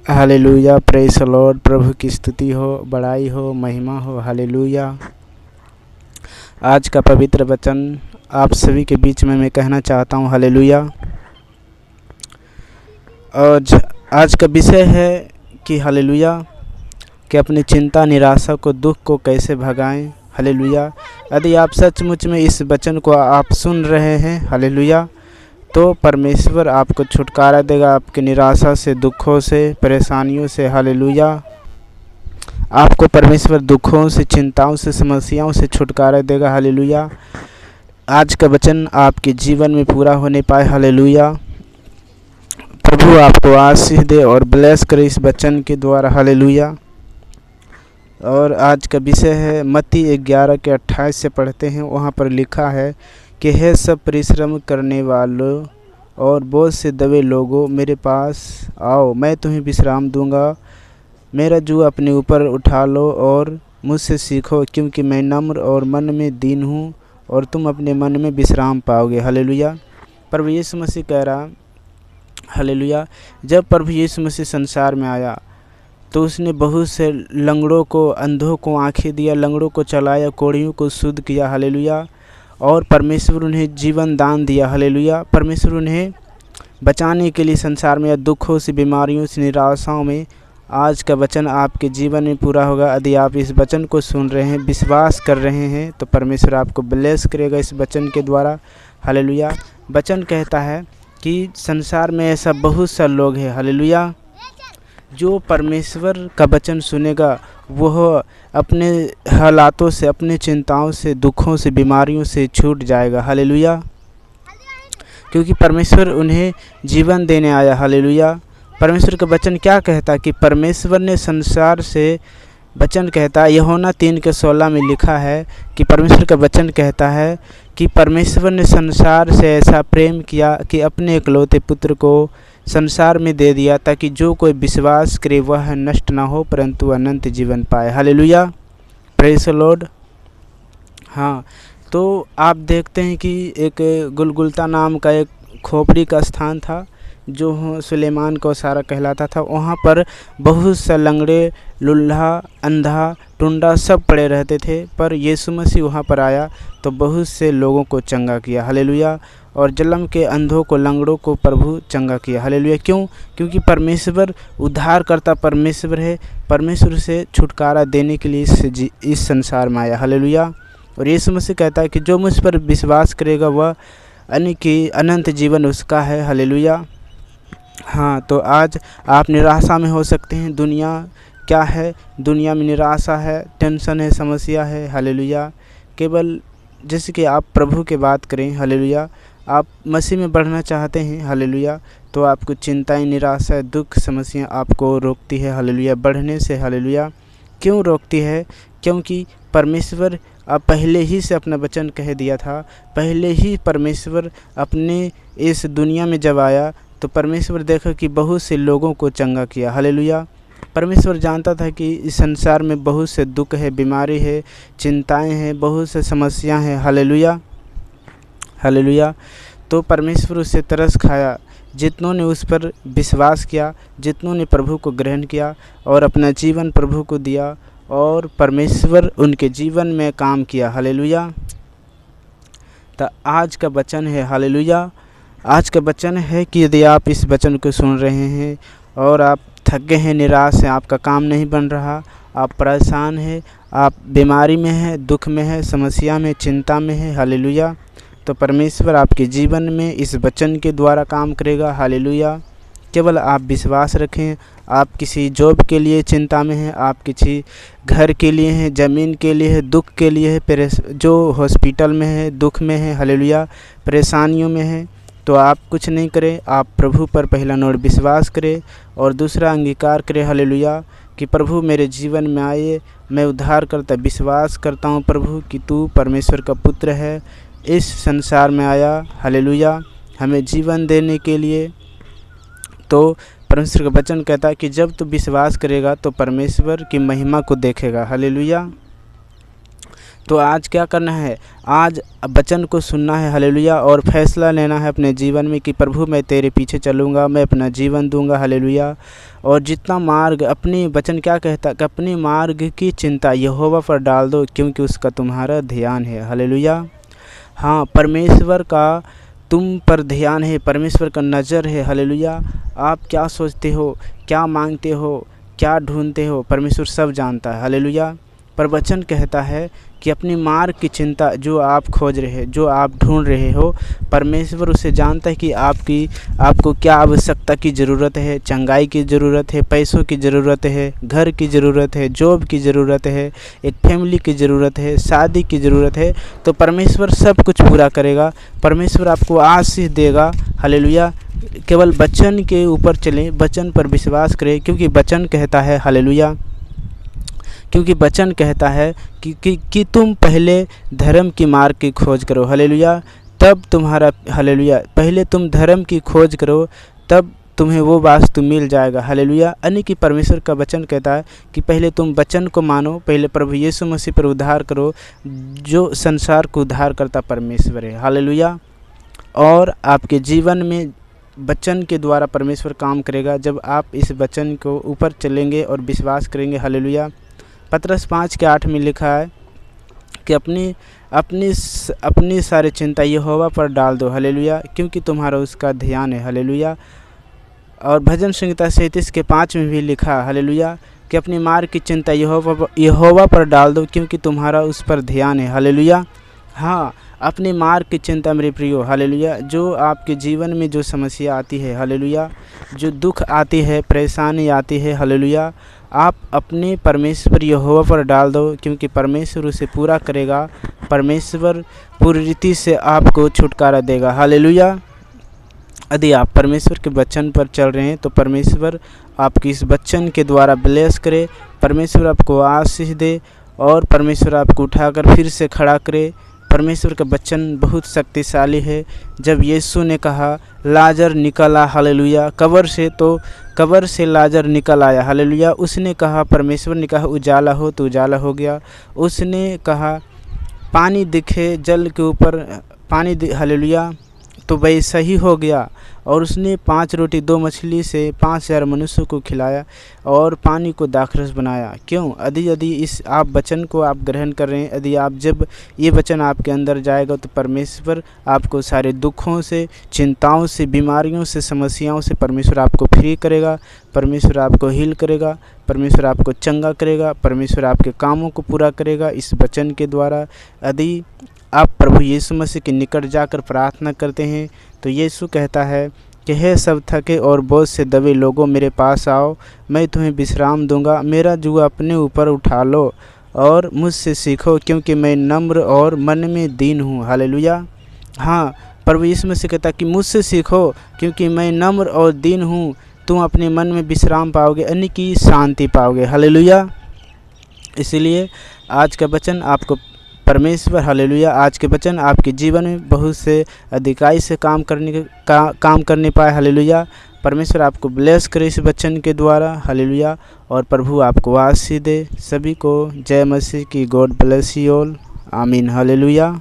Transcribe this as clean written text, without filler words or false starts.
Hallelujah, praise the Lord. प्रभु की स्तुति हो, बड़ाई हो, महिमा हो। हालेलुया। आज का पवित्र वचन आप सभी के बीच में मैं कहना चाहता हूँ। हालेलुया। और आज का विषय है कि हालेलुया कि अपनी चिंता, निराशा को, दुख को कैसे भगाएं। हालेलुया। यदि आप सचमुच में इस वचन को आप सुन रहे हैं, हालेलुया, तो परमेश्वर आपको छुटकारा देगा आपकी निराशा से, दुखों से, परेशानियों से। हालेलुया। आपको परमेश्वर दुखों से, चिंताओं से, समस्याओं से छुटकारा देगा। हालेलुया। आज का वचन आपके जीवन में पूरा होने पाए। हालेलुया। प्रभु आपको आशीष दे और ब्लेस करे इस वचन के द्वारा। हालेलुया। और आज का विषय है मत्ती 11 के 28 से पढ़ते हैं। वहाँ पर लिखा है कि हे सब परिश्रम करने वालों और बोझ से दबे लोगों, मेरे पास आओ, मैं तुम्हें विश्राम दूंगा। मेरा जुआ अपने ऊपर उठा लो और मुझसे सीखो, क्योंकि मैं नम्र और मन में दीन हूँ, और तुम अपने मन में विश्राम पाओगे। हालेलुया। प्रभु यीशु मसीह कह रहा, हालेलुया, जब प्रभु यीशु मसीह संसार में आया तो उसने बहुत से लंगड़ों को, अंधों को आँखें दिया, लंगड़ों को चलाया, कोढ़ियों को शुद्ध किया। हालेलुया। और परमेश्वर उन्हें जीवन दान दिया। हालेलुया। परमेश्वर उन्हें बचाने के लिए संसार में या दुखों से, बीमारियों से, निराशाओं में आज का वचन आपके जीवन में पूरा होगा। यदि आप इस वचन को सुन रहे हैं, विश्वास कर रहे हैं, तो परमेश्वर आपको ब्लेस करेगा इस वचन के द्वारा। हालेलुया। वचन कहता है कि संसार में ऐसा बहुत सा लोग हैं, हालेलुया, जो परमेश्वर का वचन सुनेगा वह अपने हालातों से, अपने चिंताओं से, दुखों से, बीमारियों से छूट जाएगा। हालेलुया। क्योंकि परमेश्वर उन्हें जीवन देने आया। हालेलुया। परमेश्वर का वचन क्या कहता है कि परमेश्वर ने संसार से, वचन कहता है, यूहन्ना 3:16 में लिखा है कि परमेश्वर का वचन कहता है कि परमेश्वर ने संसार से ऐसा प्रेम किया कि अपने इकलौते पुत्र को संसार में दे दिया, ताकि जो कोई विश्वास करे वह नष्ट ना हो परंतु अनंत जीवन पाए। हालेलुया। Praise the Lord. हाँ, तो आप देखते हैं कि एक गुलगुलता नाम का एक खोपड़ी का स्थान था जो सुलेमान को सारा कहलाता था। वहाँ पर बहुत से लंगड़े, लुल्हा, अंधा, टुंडा सब पड़े रहते थे, पर यीशु मसीह वहाँ पर आया तो बहुत से लोगों को चंगा किया। हालेलुया। और जन्म के अंधों को, लंगड़ों को प्रभु चंगा किया। हालेलुया। क्यों? क्योंकि परमेश्वर उद्धार करता परमेश्वर है। परमेश्वर से छुटकारा देने के लिए इस संसार में आया। हालेलुया। और यीशु मसीह कहता है कि जो मुझ पर विश्वास करेगा वह अनंत जीवन उसका है। हालेलुया। हाँ, तो आज आप निराशा में हो सकते हैं। दुनिया क्या है? दुनिया में निराशा है, टेंशन है, समस्या है। हालेलुया। केवल जैसे कि आप प्रभु की बात करें, हालेलुया, आप मसीह में बढ़ना चाहते हैं, हालेलुया, तो आपको चिंताएं, निराशा, दुख, समस्या आपको रोकती है, हालेलुया, बढ़ने से। हालेलुया। क्यों रोकती है? क्योंकि परमेश्वर अब पहले ही से अपना वचन कह दिया था। पहले ही परमेश्वर अपने इस दुनिया में जब आया तो परमेश्वर देखा कि बहुत से लोगों को चंगा किया। हालेलुया। परमेश्वर जानता था कि इस संसार में बहुत से दुख है, बीमारी है, चिंताएं हैं, बहुत से समस्याएं हैं। हालेलुया। हालेलुया। तो परमेश्वर उससे तरस खाया जितनों ने उस पर विश्वास किया, जितनों ने प्रभु को ग्रहण किया और अपना जीवन प्रभु को दिया, और परमेश्वर उनके जीवन में काम किया। हालेलुया। तो आज का वचन है, हालेलुया, आज का वचन है कि यदि आप इस वचन को सुन रहे हैं और आप थक गए हैं, निराश हैं, आपका काम नहीं बन रहा, आप परेशान हैं, आप बीमारी में हैं, दुख में हैं, समस्या में, चिंता में हैं, हालेलुया, तो परमेश्वर आपके जीवन में इस वचन के द्वारा काम करेगा। हालेलुया। केवल आप विश्वास रखें। आप किसी जॉब के लिए चिंता में हैं, आप किसी घर के लिए हैं, ज़मीन के लिए है, दुख के लिए है, जो हॉस्पिटल में है, दुख में है, हालेलुया, परेशानियों में है, तो आप कुछ नहीं करें, आप प्रभु पर पहला नंबर विश्वास करें और दूसरा अंगीकार करें। हालेलुया। कि प्रभु मेरे जीवन में आए, मैं उद्धार करता विश्वास करता हूँ प्रभु कि तू परमेश्वर का पुत्र है, इस संसार में आया, हालेलुया, हमें जीवन देने के लिए। तो परमेश्वर का वचन कहता है कि जब तू विश्वास करेगा तो परमेश्वर की महिमा को देखेगा। हालेलुया। तो आज क्या करना है, आज वचन को सुनना है, हालेलुया, और फैसला लेना है अपने जीवन में कि प्रभु मैं तेरे पीछे चलूँगा, मैं अपना जीवन दूंगा, हालेलुया। और जितना मार्ग, अपनी वचन क्या कहता है कि अपनी मार्ग की चिंता यहोवा पर डाल दो क्योंकि उसका तुम्हारा ध्यान है, हालेलुया। हाँ, परमेश्वर का तुम पर ध्यान है, परमेश्वर का नज़र है, हालेलुया। आप क्या सोचते हो, क्या मांगते हो, क्या ढूंढते हो, परमेश्वर सब जानता है, हालेलुया। पर वचन कहता है कि अपनी मार्ग की चिंता, जो आप खोज रहे, जो आप ढूंढ रहे हो, परमेश्वर उसे जानता है कि आपको क्या आवश्यकता की ज़रूरत है, चंगाई की ज़रूरत है, पैसों की ज़रूरत है, घर की ज़रूरत है, जॉब की ज़रूरत है, एक फैमिली की ज़रूरत है, शादी की ज़रूरत है। तो परमेश्वर सब कुछ पूरा करेगा, परमेश्वर आपको आशीष देगा, हालेलुया। केवल वचन के ऊपर चलें, वचन पर विश्वास करें, क्योंकि वचन कहता है, हालेलुया, क्योंकि वचन कहता है कि तुम पहले धर्म की मार्ग की खोज करो, हालेलुया, तब तुम्हारा, हालेलुया, पहले तुम धर्म की खोज करो तब तुम्हें वो वास्तु मिल जाएगा, हालेलुया। यानी कि परमेश्वर का वचन कहता है कि पहले तुम वचन को मानो, पहले प्रभु यीशु मसीह पर उद्धार करो, जो संसार को उद्धार करता परमेश्वर है, हालेलुया। और आपके जीवन में वचन के द्वारा परमेश्वर काम करेगा जब आप इस वचन को ऊपर चलेंगे और विश्वास करेंगे, हालेलुया। पतरस 5:8 में लिखा है कि अपनी सारी चिंता यहोवा पर डाल दो, हालेलुया, क्योंकि तुम्हारा उसका ध्यान है, हालेलुया। और भजन संहिता 37:5 में भी लिखा, हालेलुया, कि अपनी मार्ग की चिंता यहोवा पर डाल दो क्योंकि तुम्हारा उस पर ध्यान है, हालेलुया। हाँ, अपनी मार्ग की चिंता मेरे प्रियो, हालेलुया। जो आपके जीवन में जो समस्या आती है, हालेलुया, जो दुख आती है, परेशानी आती है, हालेलुया, आप अपने परमेश्वर यहोवा पर डाल दो क्योंकि परमेश्वर उसे पूरा करेगा, परमेश्वर पूरी रीति से आपको छुटकारा देगा, हालेलुया। यदि आप परमेश्वर के वचन पर चल रहे हैं तो परमेश्वर आपकी इस वचन के द्वारा ब्लेस करे, परमेश्वर आपको आशीष दे और परमेश्वर आपको उठाकर फिर से खड़ा करे। परमेश्वर का वचन बहुत शक्तिशाली है। जब यीशु ने कहा लाजर निकला, हालेलुया, कब्र से लाजर निकल आया, हालेलुया। उसने कहा, परमेश्वर ने कहा उजाला हो तो उजाला हो गया। उसने कहा पानी दिखे जल के ऊपर हालेलुया, तो वैसा ही हो गया। और उसने 5 रोटी 2 मछली से 5000 मनुष्यों को खिलाया और पानी को दाखरस बनाया। क्यों? यदि इस आप वचन को आप ग्रहण कर रहे हैं, यदि आप जब ये वचन आपके अंदर जाएगा तो परमेश्वर आपको सारे दुखों से, चिंताओं से, बीमारियों से, समस्याओं से परमेश्वर आपको फ्री करेगा, परमेश्वर आपको हील करेगा, परमेश्वर आपको चंगा करेगा, परमेश्वर आपके कामों को पूरा करेगा इस वचन के द्वारा। यदि आप प्रभु यीशु मसीह के निकट जाकर प्रार्थना करते हैं तो यीशु कहता है कि हे सब थके और बोझ से दबे लोगों, मेरे पास आओ, मैं तुम्हें विश्राम दूंगा। मेरा जुआ अपने ऊपर उठा लो और मुझसे सीखो क्योंकि मैं नम्र और मन में दीन हूँ, हालेलुया। हाँ, प्रभु यीशु मसीह कहता है कि मुझसे सीखो क्योंकि मैं नम्र और दीन हूँ, तुम अपने मन में विश्राम पाओगे, यानी कि शांति पाओगे, हालेलुया। इसलिए आज का वचन आपको परमेश्वर, हालेलुया, आज के वचन आपके जीवन में बहुत से अधिकाई से काम करने पाए, हालेलुया। परमेश्वर आपको ब्लेस करे इस वचन के द्वारा, हालेलुया। और प्रभु आपको आशीष दे। सभी को जय मसीह की। God bless you all. आमीन, हालेलुया।